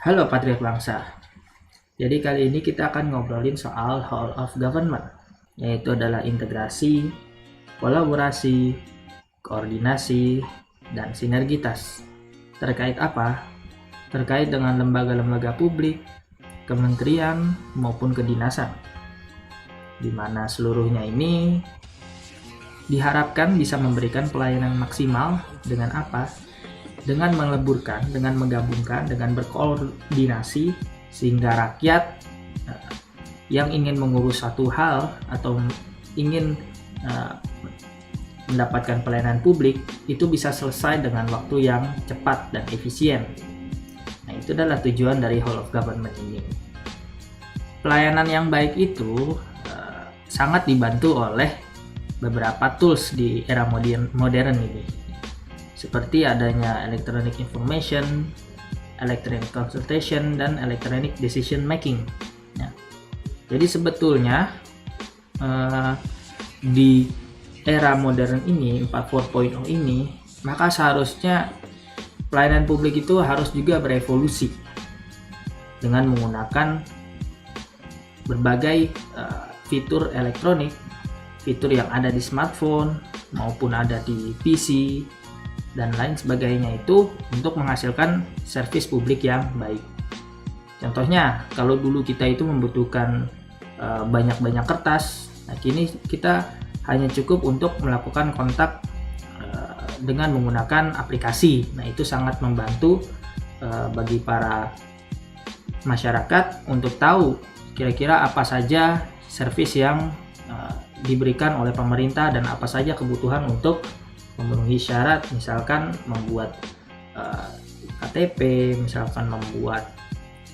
Halo Patriot Bangsa. Jadi kali ini kita akan ngobrolin soal Whole of Government, yaitu adalah integrasi, kolaborasi, koordinasi, dan sinergitas. Terkait apa? Terkait dengan lembaga-lembaga publik, kementerian, maupun kedinasan, di mana seluruhnya ini diharapkan bisa memberikan pelayanan maksimal dengan apa? Dengan meleburkan, dengan menggabungkan, dengan berkoordinasi sehingga rakyat yang ingin mengurus satu hal atau ingin mendapatkan pelayanan publik itu bisa selesai dengan waktu yang cepat dan efisien. Nah, itu adalah tujuan dari whole of government ini. Pelayanan yang baik itu sangat dibantu oleh beberapa tools di era modern ini. Seperti adanya electronic information, electronic consultation, dan electronic decision making. Ya. Jadi sebetulnya di era modern ini, 4.0 ini, maka seharusnya pelayanan publik itu harus juga berevolusi dengan menggunakan berbagai fitur elektronik, fitur yang ada di smartphone maupun ada di PC, dan lain sebagainya itu untuk menghasilkan servis publik yang baik. Contohnya, kalau dulu kita itu membutuhkan banyak-banyak kertas, nah kini kita hanya cukup untuk melakukan kontak dengan menggunakan aplikasi. Nah, itu sangat membantu bagi para masyarakat untuk tahu kira-kira apa saja servis yang diberikan oleh pemerintah dan apa saja kebutuhan untuk memenuhi syarat, misalkan membuat KTP, misalkan membuat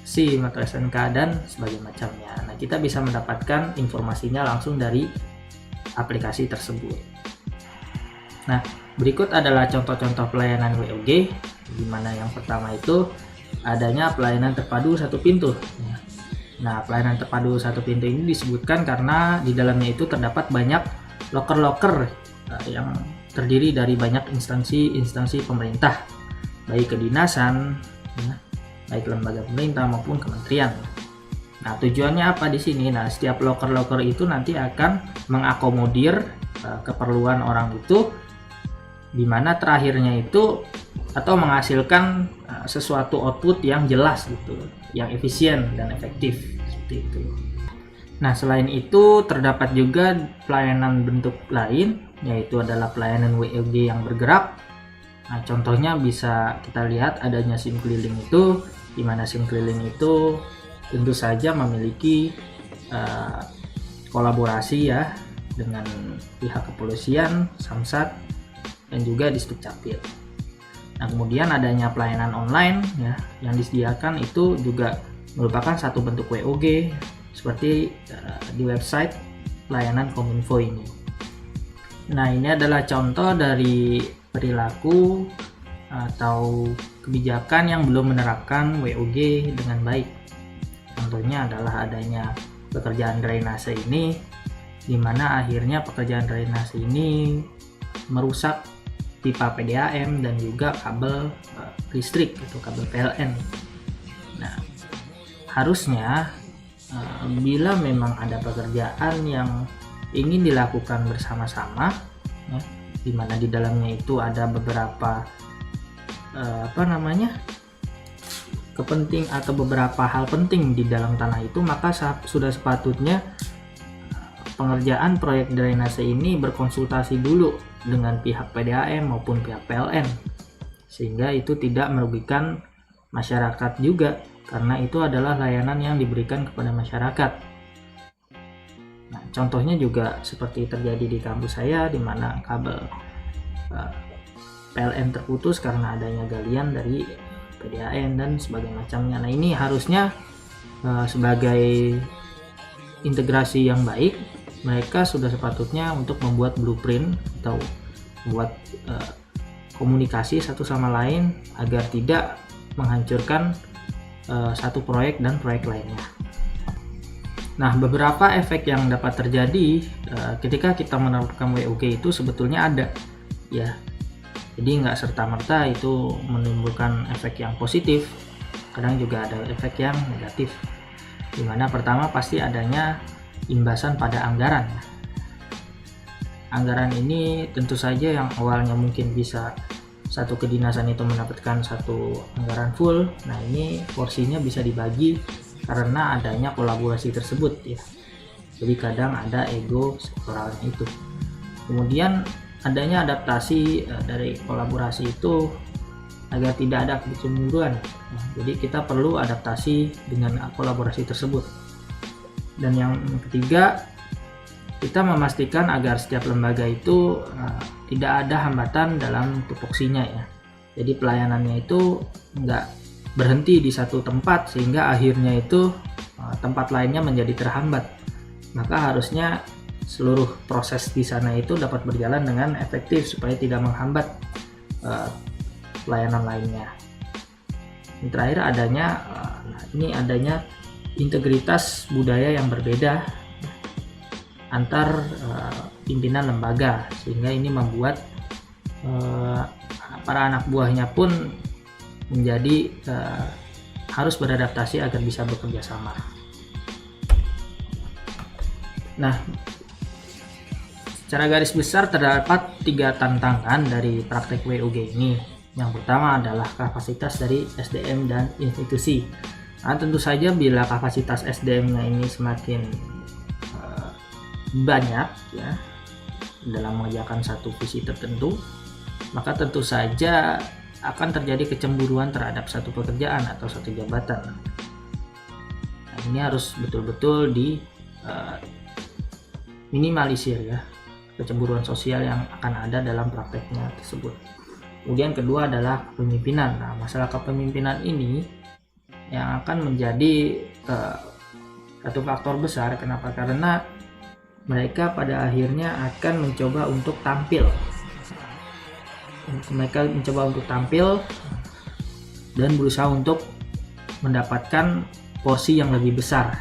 SIM atau SNK dan sebagainya macamnya. Nah, kita bisa mendapatkan informasinya langsung dari aplikasi tersebut. Nah, berikut adalah contoh-contoh pelayanan WOG, di mana yang pertama itu adanya pelayanan terpadu satu pintu. Nah, pelayanan terpadu satu pintu ini disebutkan karena di dalamnya itu terdapat banyak loker-loker yang terdiri dari banyak instansi pemerintah, baik kedinasan, baik lembaga pemerintah maupun kementerian. Nah, tujuannya apa di sini? Nah, setiap loker-loker itu nanti akan mengakomodir keperluan orang itu, di mana terakhirnya itu atau menghasilkan sesuatu output yang jelas gitu, yang efisien dan efektif seperti itu. Nah, selain itu terdapat juga pelayanan bentuk lain, yaitu adalah pelayanan WOG yang bergerak. Nah, contohnya bisa kita lihat adanya SIM keliling itu, di mana SIM keliling itu tentu saja memiliki kolaborasi ya dengan pihak kepolisian, Samsat, dan juga Disdukcapil. Nah, kemudian adanya pelayanan online ya yang disediakan itu juga merupakan satu bentuk WOG seperti di website pelayanan Kominfo ini. Nah, ini adalah contoh dari perilaku atau kebijakan yang belum menerapkan WOG dengan baik. Contohnya adalah adanya pekerjaan drainase ini, di mana akhirnya pekerjaan drainase ini merusak pipa PDAM dan juga kabel listrik atau kabel PLN. Nah, harusnya bila memang ada pekerjaan yang ingin dilakukan bersama-sama, ya, di mana di dalamnya itu ada beberapa kepenting atau beberapa hal penting di dalam tanah itu, maka sudah sepatutnya pengerjaan proyek drainase ini berkonsultasi dulu dengan pihak PDAM maupun pihak PLN, sehingga itu tidak merugikan masyarakat juga, karena itu adalah layanan yang diberikan kepada masyarakat. Nah, contohnya juga seperti terjadi di kampus saya, di mana kabel PLN terputus karena adanya galian dari PDAM dan sebagainya macamnya. Nah, ini harusnya sebagai integrasi yang baik, mereka sudah sepatutnya untuk membuat blueprint atau membuat komunikasi satu sama lain agar tidak menghancurkan satu proyek dan proyek lainnya. Nah, beberapa efek yang dapat terjadi ketika kita menerapkan WOG itu sebetulnya ada ya. Jadi nggak serta-merta itu menimbulkan efek yang positif. kadang juga ada efek yang negatif, dimana pertama pasti adanya imbasan pada anggaran. Anggaran ini tentu saja yang awalnya mungkin bisa satu kedinasan itu mendapatkan satu anggaran full, nah ini porsinya bisa dibagi karena adanya kolaborasi tersebut ya. Jadi kadang ada ego sektoralnya itu. Kemudian adanya adaptasi dari kolaborasi itu agar tidak ada kecemburuan. Nah, jadi kita perlu adaptasi dengan kolaborasi tersebut. Dan yang ketiga, kita memastikan agar setiap lembaga itu tidak ada hambatan dalam tupoksinya ya. Jadi pelayanannya itu nggak berhenti di satu tempat sehingga akhirnya itu tempat lainnya menjadi terhambat. Maka harusnya seluruh proses di sana itu dapat berjalan dengan efektif supaya tidak menghambat pelayanan lainnya. Yang terakhir adanya integritas budaya yang berbeda antar pimpinan lembaga, sehingga ini membuat para anak buahnya pun menjadi harus beradaptasi agar bisa bekerja sama. Nah, secara garis besar terdapat 3 tantangan dari praktek WOG ini. Yang pertama adalah kapasitas dari SDM dan institusi. Nah, tentu saja bila kapasitas SDM-nya ini semakin banyak ya dalam mengerjakan satu visi tertentu, maka tentu saja akan terjadi kecemburuan terhadap satu pekerjaan atau satu jabatan. Nah, ini harus betul-betul minimalisir ya kecemburuan sosial yang akan ada dalam prakteknya tersebut. Kemudian kedua adalah kepemimpinan. Nah, masalah kepemimpinan ini yang akan menjadi satu faktor besar. Kenapa? Karena mereka pada akhirnya akan mencoba untuk tampil. Mereka mencoba untuk tampil dan berusaha untuk mendapatkan porsi yang lebih besar.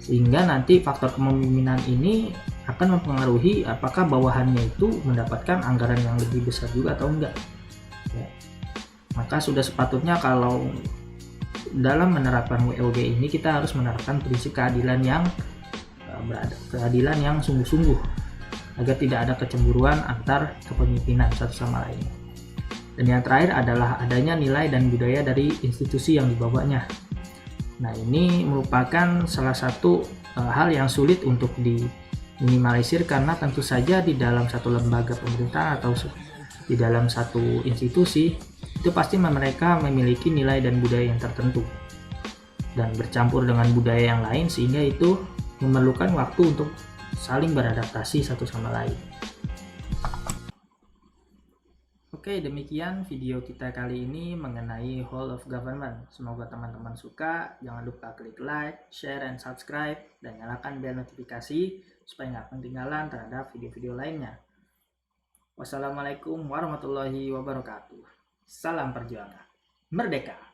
Sehingga nanti faktor kepemimpinan ini akan mempengaruhi apakah bawahannya itu mendapatkan anggaran yang lebih besar juga atau enggak ya. Maka sudah sepatutnya kalau dalam menerapkan WOG ini kita harus menerapkan prinsip keadilan yang sungguh-sungguh agar tidak ada kecemburuan antar kepemimpinan satu sama lain. Dan yang terakhir adalah adanya nilai dan budaya dari institusi yang dibawanya. Nah, ini merupakan salah satu hal yang sulit untuk diminimalisir karena tentu saja di dalam satu lembaga pemerintahan atau di dalam satu institusi itu pasti mereka memiliki nilai dan budaya yang tertentu dan bercampur dengan budaya yang lain, sehingga itu memerlukan waktu untuk saling beradaptasi satu sama lain. Oke, demikian video kita kali ini mengenai whole of government. Semoga teman-teman suka. Jangan lupa klik like, share, and subscribe, dan nyalakan bel notifikasi supaya nggak ketinggalan terhadap video-video lainnya. Wassalamualaikum warahmatullahi wabarakatuh. Salam perjuangan. Merdeka!